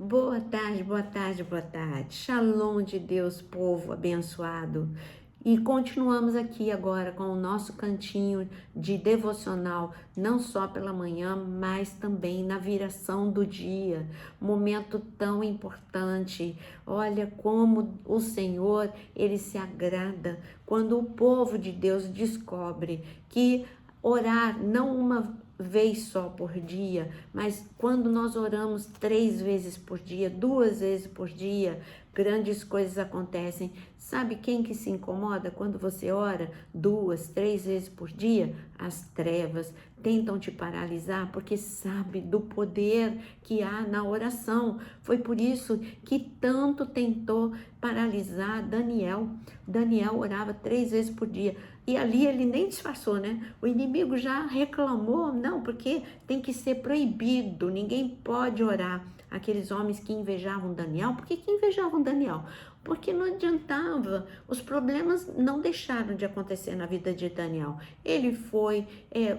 Boa tarde, boa tarde, boa tarde. Shalom de Deus, povo abençoado. E continuamos aqui agora com o nosso cantinho de devocional, não só pela manhã, mas também na viração do dia. Momento tão importante. Olha como o Senhor, ele se agrada quando o povo de Deus descobre que orar não uma vez só por dia, mas quando nós oramos 3 vezes por dia, 2 vezes por dia, grandes coisas acontecem. Sabe quem que se incomoda quando você ora 2, 3 vezes por dia? As trevas tentam te paralisar porque sabe do poder que há na oração. Foi por isso que tanto tentou paralisar Daniel. Daniel orava 3 vezes por dia. E ali ele nem disfarçou, né? O inimigo já reclamou, não, porque tem que ser proibido, ninguém pode orar. Aqueles homens que invejavam Daniel, por que invejavam Daniel? Porque não adiantava, os problemas não deixaram de acontecer na vida de Daniel. Ele foi,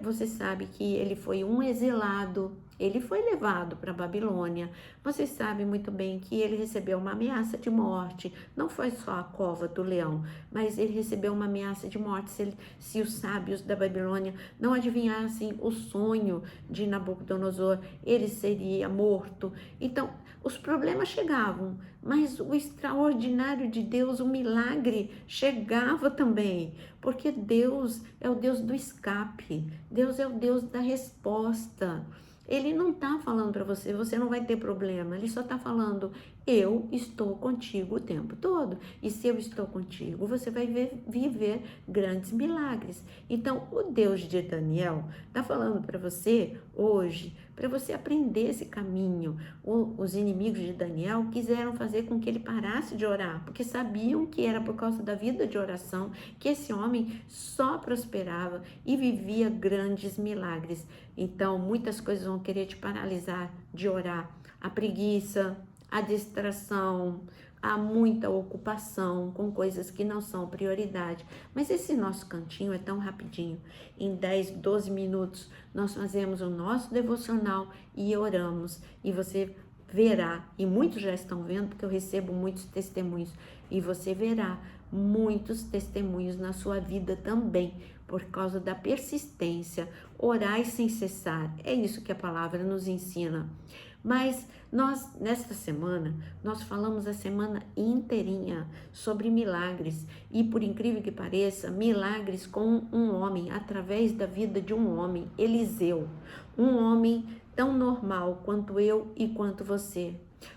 você sabe que ele foi um exilado, ele foi levado para a Babilônia. Você sabe muito bem que ele recebeu uma ameaça de morte, não foi só a cova do leão, mas ele recebeu uma ameaça de morte se os sábios da Babilônia não adivinhassem o sonho de Nabucodonosor, ele seria morto. Então, os problemas chegavam, mas o extraordinário de Deus, o milagre, chegava também, porque Deus é o Deus do escape, Deus é o Deus da resposta. Ele não está falando para você, você não vai ter problema, ele só está falando, eu estou contigo o tempo todo. E se eu estou contigo, você vai viver grandes milagres. Então, o Deus de Daniel está falando para você hoje, para você aprender esse caminho. Os inimigos de Daniel quiseram fazer com que ele parasse de orar, porque sabiam que era por causa da vida de oração que esse homem só prosperava e vivia grandes milagres. Então, muitas coisas vão querer te paralisar de orar. A preguiça, a distração, há muita ocupação com coisas que não são prioridade. Mas esse nosso cantinho é tão rapidinho. Em 10, 12 minutos, nós fazemos o nosso devocional e oramos. E você verá, e muitos já estão vendo, porque eu recebo muitos testemunhos, e você verá muitos testemunhos na sua vida também, por causa da persistência, orai sem cessar. É isso que a palavra nos ensina. Mas nós, nesta semana, nós falamos a semana inteirinha sobre milagres. E por incrível que pareça, milagres com um homem, através da vida de um homem, Eliseu. Um homem tão normal quanto eu e quanto você.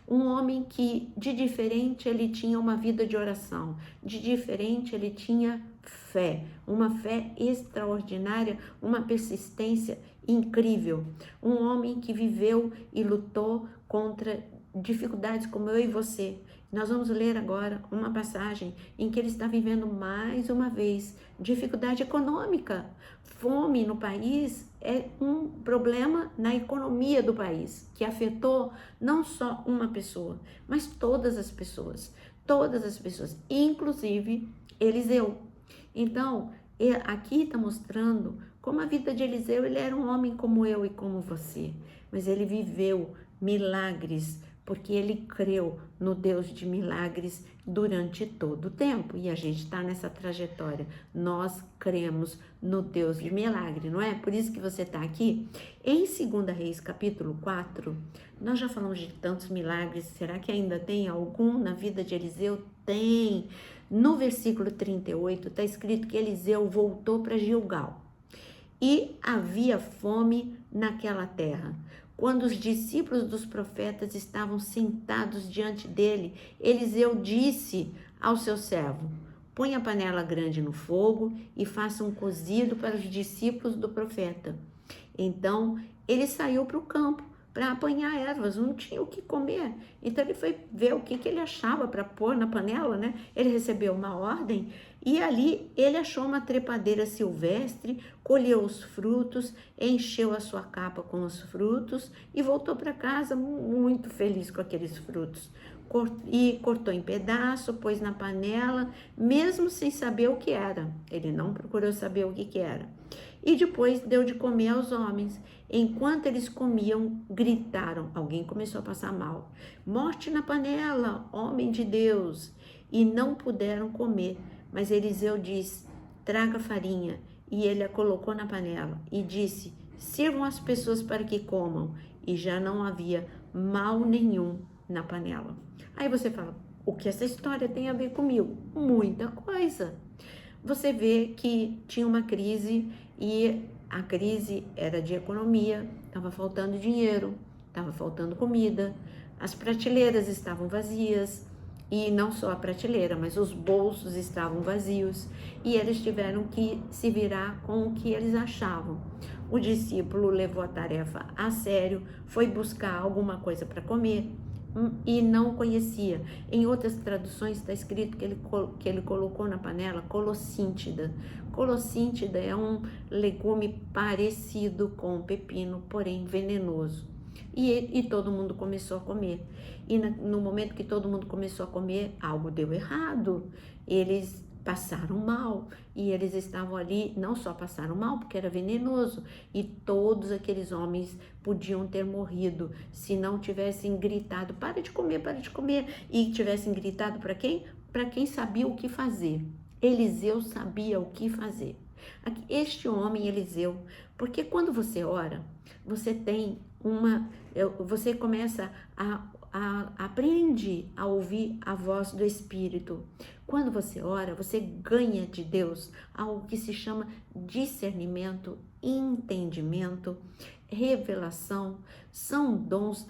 Um homem que de diferente ele tinha uma vida de oração, de diferente ele tinha fé, uma fé extraordinária, uma persistência incrível. Um homem que viveu e lutou contra dificuldades como eu e você. Nós vamos ler agora uma passagem em que ele está vivendo mais uma vez dificuldade econômica. Fome no país é um problema na economia do país, que afetou não só uma pessoa, mas todas as pessoas, inclusive Eliseu. Então, aqui está mostrando como a vida de Eliseu, ele era um homem como eu e como você, mas ele viveu milagres, porque ele creu no Deus de milagres durante todo o tempo. E a gente está nessa trajetória. Nós cremos no Deus de milagre, não é? Por isso que você está aqui. Em 2 Reis, capítulo 4, nós já falamos de tantos milagres. Será que ainda tem algum na vida de Eliseu? Tem. No versículo 38, está escrito que Eliseu voltou para Gilgal. E havia fome naquela terra. Quando os discípulos dos profetas estavam sentados diante dele, Eliseu disse ao seu servo: põe a panela grande no fogo e faça um cozido para os discípulos do profeta. Então ele saiu para o campo para apanhar ervas, não tinha o que comer. Então ele foi ver o que ele achava para pôr na panela, né? Ele recebeu uma ordem E ali ele achou uma trepadeira silvestre, colheu os frutos, encheu a sua capa com os frutos e voltou para casa muito feliz com aqueles frutos. E cortou em pedaço, pôs na panela, mesmo sem saber o que era. Ele não procurou saber o que era. E depois deu de comer aos homens. Enquanto eles comiam, gritaram. Alguém começou a passar mal. Morte na panela, homem de Deus. E não puderam comer. Mas Eliseu disse, traga farinha. E ele a colocou na panela e disse, sirvam as pessoas para que comam. E já não havia mal nenhum na panela. Aí você fala, o que essa história tem a ver comigo? Muita coisa. Você vê que tinha uma crise e a crise era de economia, estava faltando dinheiro, estava faltando comida, as prateleiras estavam vazias e não só a prateleira, mas os bolsos estavam vazios e eles tiveram que se virar com o que eles achavam. O discípulo levou a tarefa a sério, foi buscar alguma coisa para comer e não conhecia. Em outras traduções está escrito que ele colocou na panela colossíntida. Colossíntida é um legume parecido com o pepino, porém venenoso. E todo mundo começou a comer. E no momento que todo mundo começou a comer, algo deu errado. Eles passaram mal e eles estavam ali, não só passaram mal porque era venenoso, e todos aqueles homens podiam ter morrido se não tivessem gritado, para de comer, e tivessem gritado para quem? Para quem sabia o que fazer. Eliseu sabia o que fazer. Este homem Eliseu, porque quando você ora, você tem você começa aprende a ouvir a voz do Espírito. Quando você ora, você ganha de Deus algo que se chama discernimento, entendimento, revelação, são dons,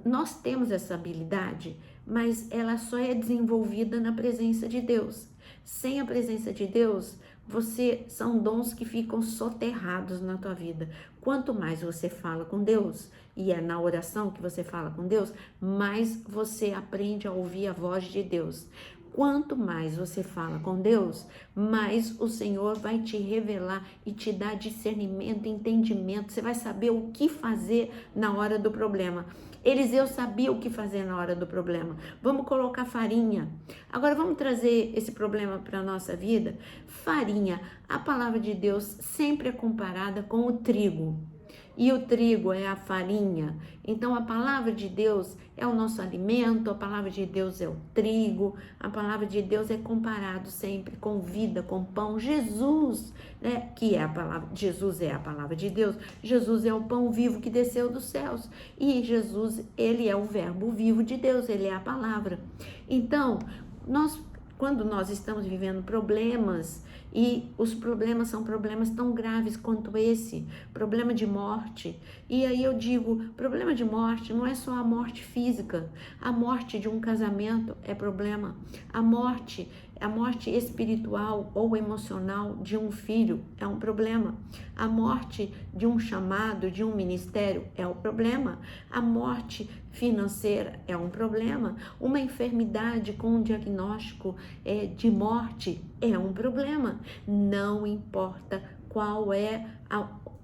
nós temos essa habilidade, mas ela só é desenvolvida na presença de Deus. Sem a presença de Deus, são dons que ficam soterrados na tua vida. Quanto mais você fala com Deus, e é na oração que você fala com Deus, mais você aprende a ouvir a voz de Deus. Quanto mais você fala com Deus, mais o Senhor vai te revelar e te dar discernimento, entendimento. Você vai saber o que fazer na hora do problema. Eliseu sabia o que fazer na hora do problema. Vamos colocar farinha. Agora vamos trazer esse problema para a nossa vida. Farinha, a palavra de Deus sempre é comparada com o trigo. E o trigo é a farinha. Então a palavra de Deus é o nosso alimento, a palavra de Deus é o trigo, a palavra de Deus é comparado sempre com vida, com pão. Jesus, né, que é a palavra, Jesus é a palavra de Deus. Jesus é o pão vivo que desceu dos céus. E Jesus, ele é o verbo vivo de Deus, ele é a palavra. Então, quando nós estamos vivendo problemas, e os problemas são problemas tão graves quanto esse, problema de morte. E aí eu digo, problema de morte não é só a morte física, a morte de um casamento é problema, a morte espiritual ou emocional de um filho é um problema, a morte de um chamado, de um ministério é um problema, a morte financeira é um problema, uma enfermidade com um diagnóstico de morte é um problema. Não importa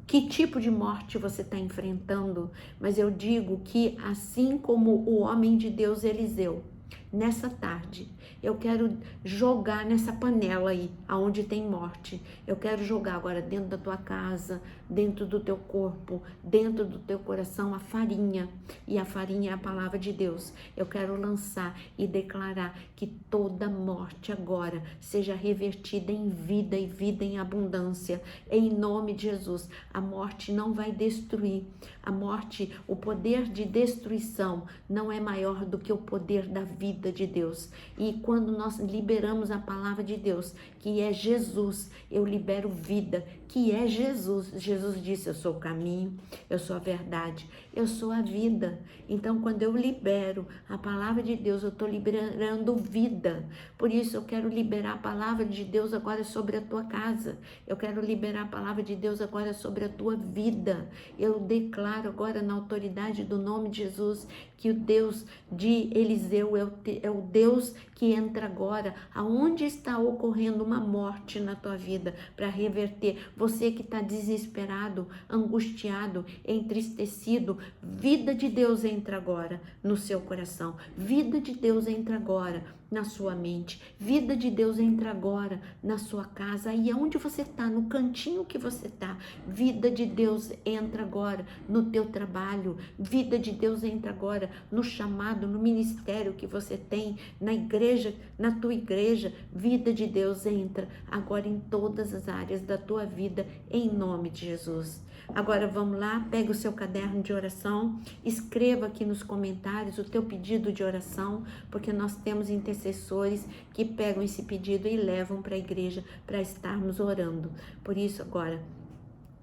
que tipo de morte você está enfrentando, mas eu digo que assim como o homem de Deus Eliseu, nessa tarde, eu quero jogar nessa panela aí, aonde tem morte. Eu quero jogar agora dentro da tua casa, dentro do teu corpo, dentro do teu coração, a farinha. E a farinha é a palavra de Deus. Eu quero lançar e declarar que toda morte agora seja revertida em vida e vida em abundância. Em nome de Jesus, a morte não vai destruir. A morte, o poder de destruição não é maior do que o poder da vida de Deus. E quando nós liberamos a palavra de Deus, que é Jesus, eu libero vida, que é Jesus. Jesus disse, eu sou o caminho, eu sou a verdade, eu sou a vida. Então, quando eu libero a palavra de Deus, eu estou liberando vida. Por isso, eu quero liberar a palavra de Deus agora sobre a tua casa. Eu quero liberar a palavra de Deus agora sobre a tua vida. Eu declaro agora na autoridade do nome de Jesus que o Deus de Eliseu é o Deus que entra agora, aonde está ocorrendo uma morte na tua vida, para reverter. Você que está desesperado, angustiado, entristecido, vida de Deus entra agora no seu coração, vida de Deus entra agora na sua mente, vida de Deus entra agora na sua casa, aí onde você está, no cantinho que você está, vida de Deus entra agora no teu trabalho, vida de Deus entra agora no chamado, no ministério que você tem, na igreja, na tua igreja, vida de Deus entra agora em todas as áreas da tua vida, em nome de Jesus. Agora vamos lá, pega o seu caderno de oração, escreva aqui nos comentários o teu pedido de oração, porque nós temos intercessores que pegam esse pedido e levam para a igreja para estarmos orando. Por isso agora,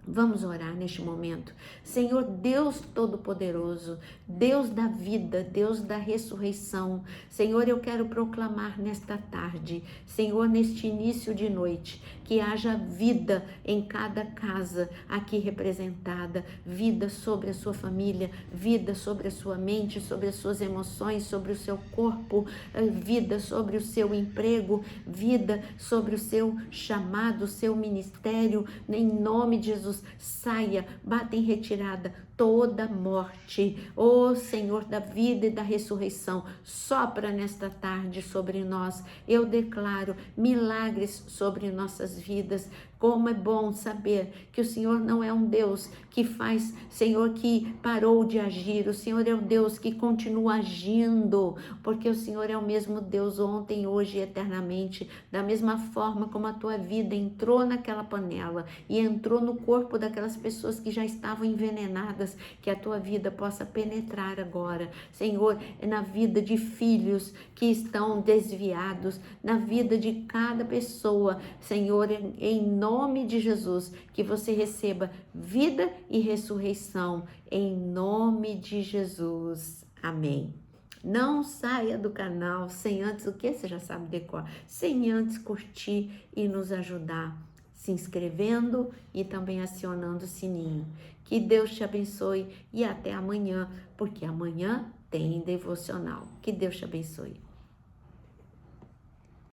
vamos orar neste momento. Senhor Deus Todo-Poderoso, Deus da vida, Deus da ressurreição, Senhor, eu quero proclamar nesta tarde, Senhor, neste início de noite, que haja vida em cada casa aqui representada, vida sobre a sua família, vida sobre a sua mente, sobre as suas emoções, sobre o seu corpo, vida sobre o seu emprego, vida sobre o seu chamado, o seu ministério, em nome de Jesus. Saia, bata em retirada toda morte, ó Senhor da vida e da ressurreição, sopra nesta tarde sobre nós. Eu declaro milagres sobre nossas vidas. Como é bom saber que o Senhor não é um Deus que faz, Senhor, que parou de agir. O Senhor é um Deus que continua agindo, porque o Senhor é o mesmo Deus ontem, hoje e eternamente. Da mesma forma como a tua vida entrou naquela panela e entrou no corpo daquelas pessoas que já estavam envenenadas, que a tua vida possa penetrar agora, Senhor, na vida de filhos que estão desviados, na vida de cada pessoa, Senhor, em nome de Jesus, que você receba vida e ressurreição, em nome de Jesus. Amém. Não saia do canal sem antes, o que você já sabe decor, sem antes curtir e nos ajudar, se inscrevendo e também acionando o sininho. Que Deus te abençoe e até amanhã, porque amanhã tem devocional. Que Deus te abençoe.